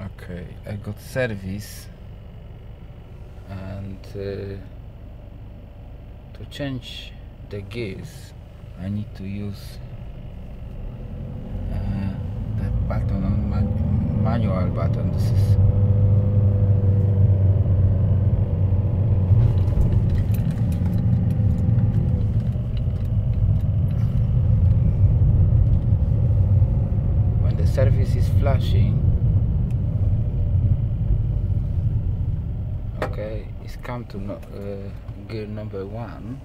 Okay, I got service, and to change the gears I need to use the button on manual button. This is when the service is flashing. Okay, it's come to gear number 1,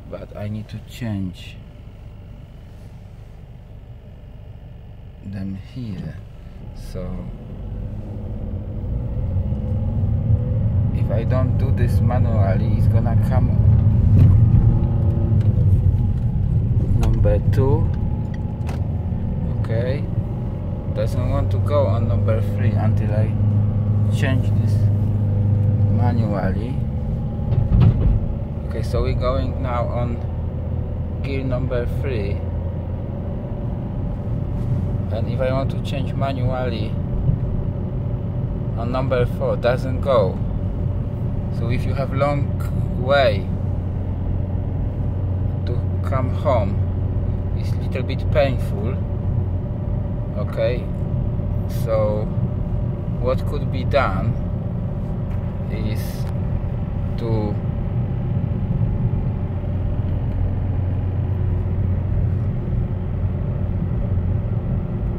but I need to change them here. So if I don't do this manually, it's gonna come number 2. Okay, doesn't want to go on number 3 until I change this manually. Okay, so we're going now on gear number 3, and if I want to change manually on number 4, doesn't go. So if you have long way to come home, it's a little bit painful. Okay, so what could be done is to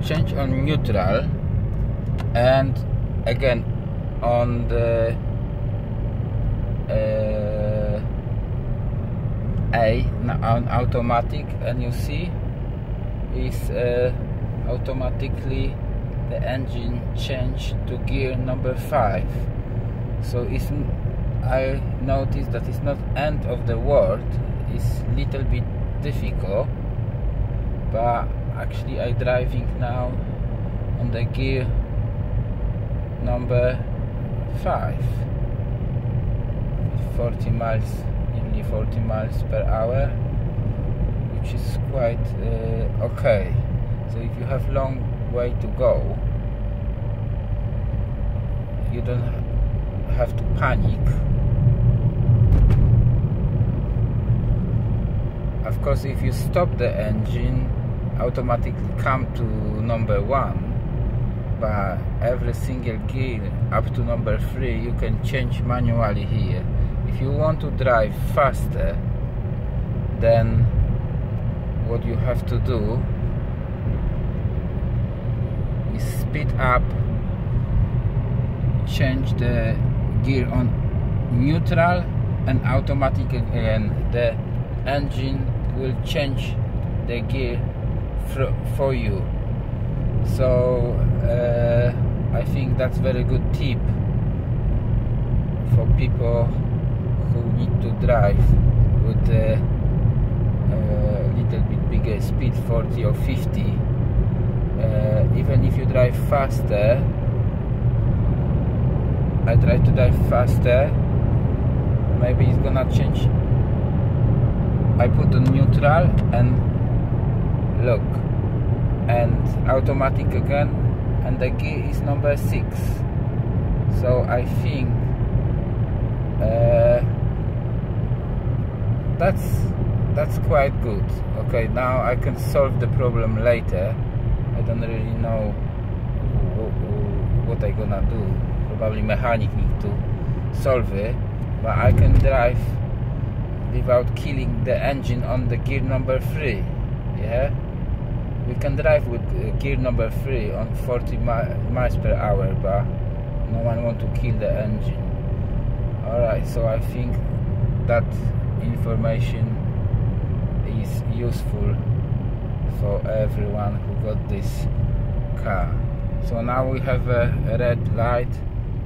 change on neutral, and again on the on automatic, and you see is automatically the engine changed to gear number 5. So it's, I noticed that it's not end of the world, it's little bit difficult, but actually I'm driving now on the gear number 5, 40 miles, nearly 40 miles per hour, which is quite okay. So if you have long way to go, you don't have to panic. Of course, if you stop the engine, automatically come to number 1, but every single gear up to number 3 you can change manually here. If you want to drive faster, then what you have to do is speed up, change the gear on neutral and automatic again. The engine will change the gear for you. So I think that's very good tip for people who need to drive with a little bit bigger speed, 40 or 50. Even if you drive faster, I try to drive faster, maybe it's gonna change. I put on neutral and look, and automatic again, and the gear is number 6. So I think that's quite good. Okay, now I can solve the problem later. I don't really know what I gonna do. Probably mechanic need to solve it, but I can drive without killing the engine on the gear number 3. Yeah, we can drive with gear number 3 on 40 miles per hour, but no one want to kill the engine. Alright, so I think that information is useful for everyone who got this car. So now we have a red light,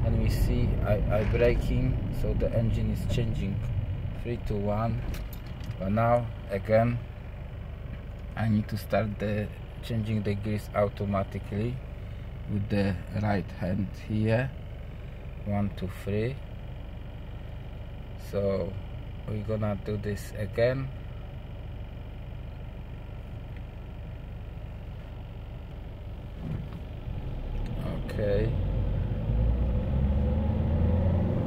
and we see I braking, so the engine is changing 3 to 1. But now again I need to start changing the gears automatically with the right hand here. 1, 2, 3. So we're gonna do this again. Okay,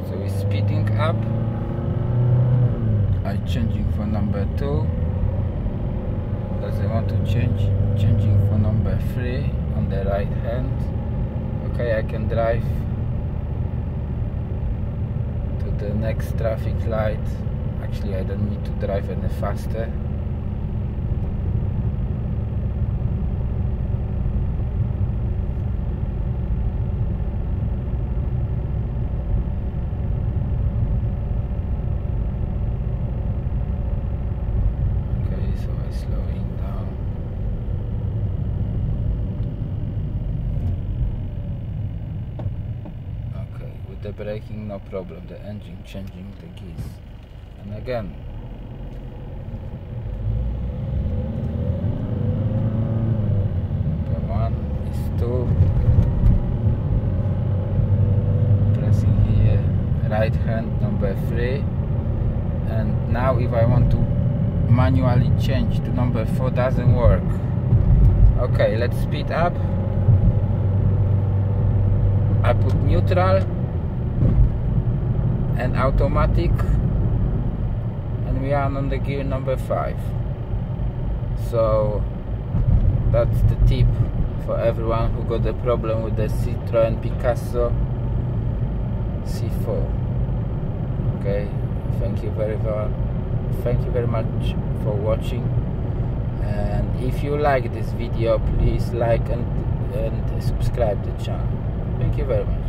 so we're speeding up. I'm changing for number 2 because I want to change. Changing for number 3 on the right hand. Okay, I can drive to the next traffic light. Actually, I don't need to drive any faster. The braking, no problem. The engine changing the gears, and again number 1 is 2, pressing here right hand number 3, and now if I want to manually change to number 4, doesn't work. Okay, let's speed up. I put neutral and automatic, and we are on the gear number 5. So that's the tip for everyone who got a problem with the Citroen Picasso C4. Okay, thank you very much for watching, and if you like this video, please like and subscribe the channel. Thank you very much.